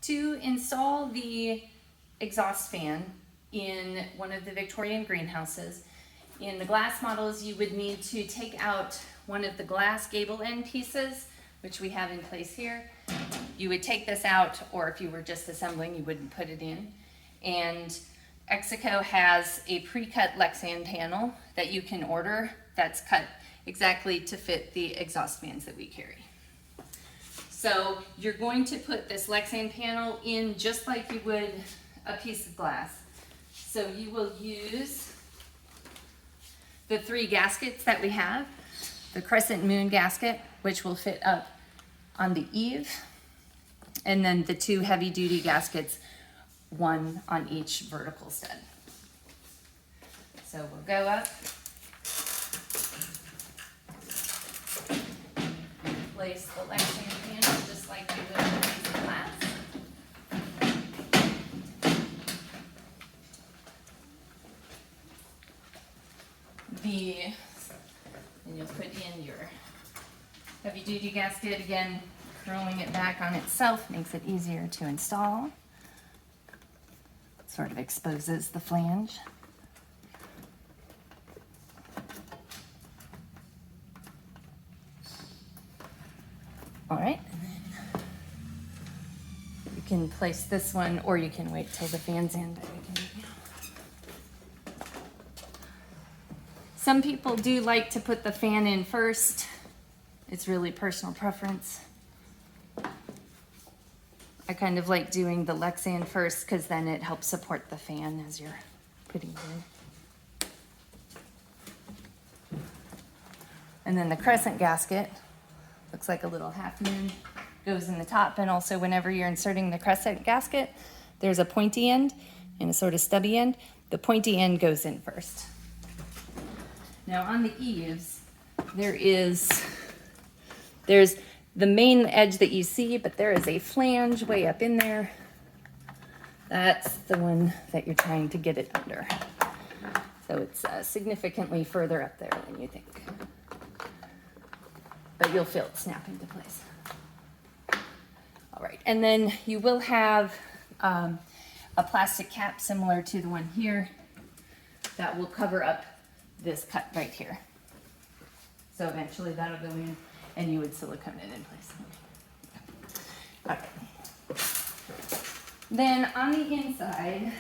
To install the exhaust fan in one of the Victorian greenhouses, in the glass models you would need to take out one of the glass gable end pieces, which we have in place here. You would take this out, or if you were just assembling, you wouldn't put it in. And Exico has a pre-cut lexan panel that you can order that's cut exactly to fit the exhaust fans that we carry. So you're going to put this lexan panel in just like you would a piece of glass. So you will use the 3 gaskets that we have, the crescent moon gasket, which will fit up on the eave, and then the 2 heavy duty gaskets, 1 on each vertical stud. So we'll go up, place the lexan panel just like you would in a piece of glass. And you'll put in your heavy duty gasket. Again, curling it back on itself makes it easier to install. Sort of exposes the flange. All right, and then you can place this one, or you can wait till the fan's in, but we can do it now. Some people do like to put the fan in first. It's really personal preference. I kind of like doing the lexan first because then it helps support the fan as you're putting it in. And then the crescent gasket looks like a little half moon, goes in the top, and also whenever you're inserting the crescent gasket, there's a pointy end and a sort of stubby end. The pointy end goes in first. Now on the eaves, there's the main edge that you see, but there is a flange way up in there. That's the one that you're trying to get it under. So it's significantly further up there than you think. But you'll feel it snap into place. All right, and then you will have a plastic cap similar to the one here that will cover up this cut right here. So eventually that'll go in and you would silicone it in place. Okay. All right. Then on the inside,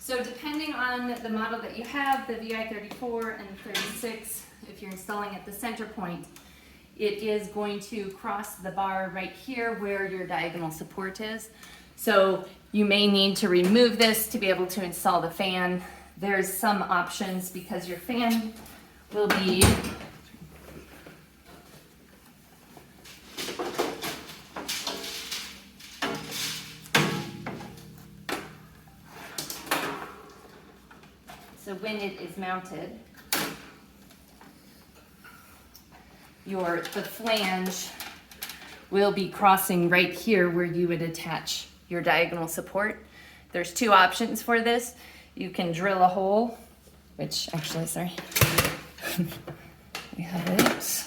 so depending on the model that you have, the VI34 and the 36, if you're installing at the center point, it is going to cross the bar right here where your diagonal support is. So you may need to remove this to be able to install the fan. There's some options because your fan will be so when it is mounted, the flange will be crossing right here where you would attach your diagonal support. There's 2 options for this. You can drill a hole, which actually, sorry, we have it.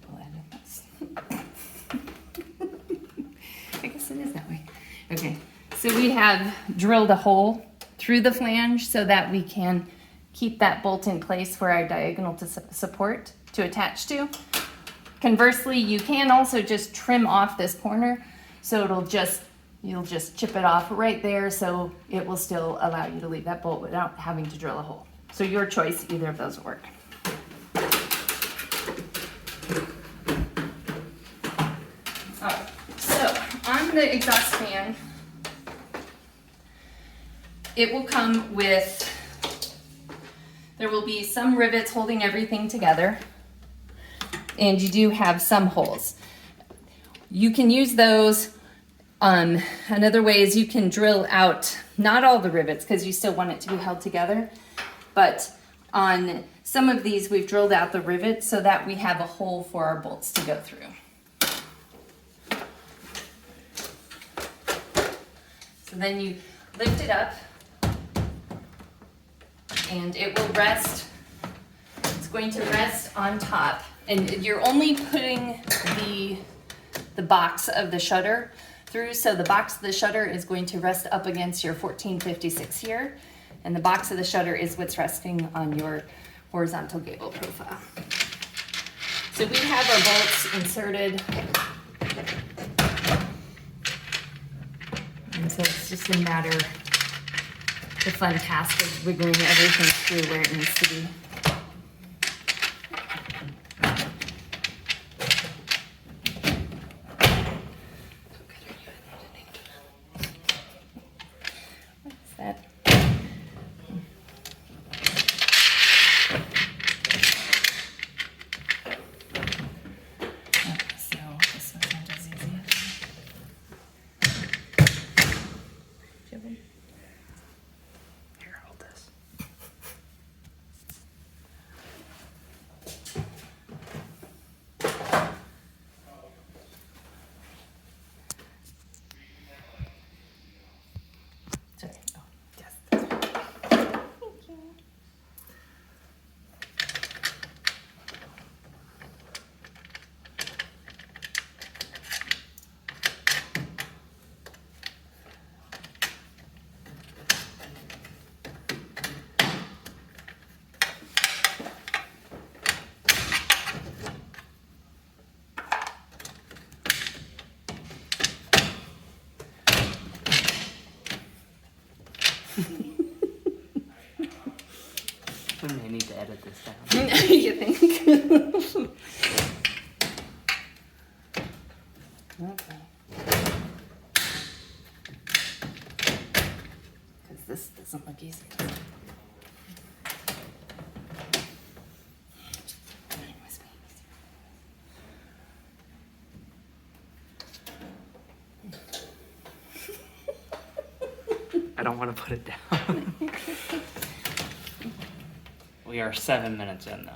We'll edit this. I guess it is that way. Okay, so we have drilled a hole through the flange so that we can keep that bolt in place for our diagonal support to attach to. Conversely, you can also just trim off this corner, so you'll just chip it off right there, so it will still allow you to leave that bolt without having to drill a hole. So your choice, either of those will work. All right, so on the exhaust fan, it will come with, there will be some rivets holding everything together, and you do have some holes. You can use those. Another way is you can drill out, not all the rivets because you still want it to be held together, but on some of these we've drilled out the rivets so that we have a hole for our bolts to go through. So then you lift it up and it will rest. It's going to rest on top, and you're only putting the the box of the shutter through. So the box of the shutter is going to rest up against your 1456 here, and the box of the shutter is what's resting on your horizontal gable profile. So we have our bolts inserted, and so it's just a matter, the fun task of wiggling everything through where it needs to be. We may need to edit this down. You think? Okay. Because this doesn't look easy. I don't want to put it down. We are 7 minutes in though.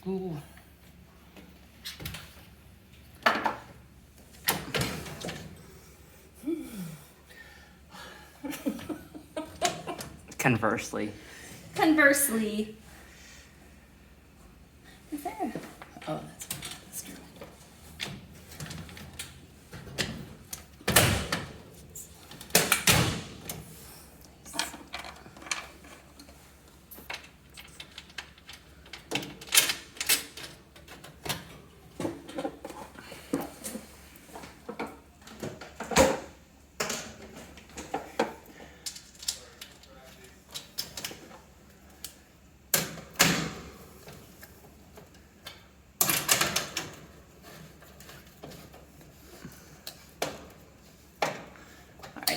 Ooh. Conversely. Conversely. Is there? Oh, that's true.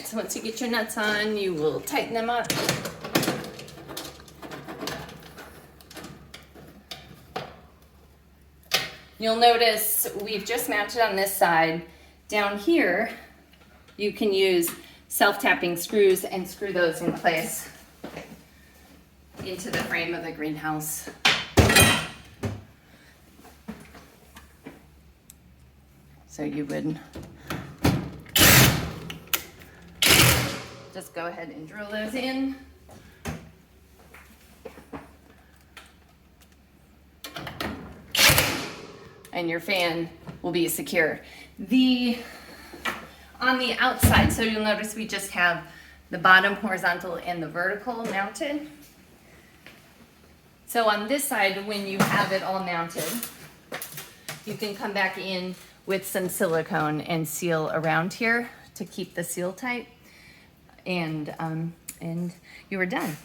So once you get your nuts on, you will tighten them up. You'll notice we've just mounted on this side. Down here, you can use self-tapping screws and screw those in place into the frame of the greenhouse. So you would just go ahead and drill those in. And your fan will be secure. On the outside, so you'll notice we just have the bottom horizontal and the vertical mounted. So on this side, when you have it all mounted, you can come back in with some silicone and seal around here to keep the seal tight. And you are done.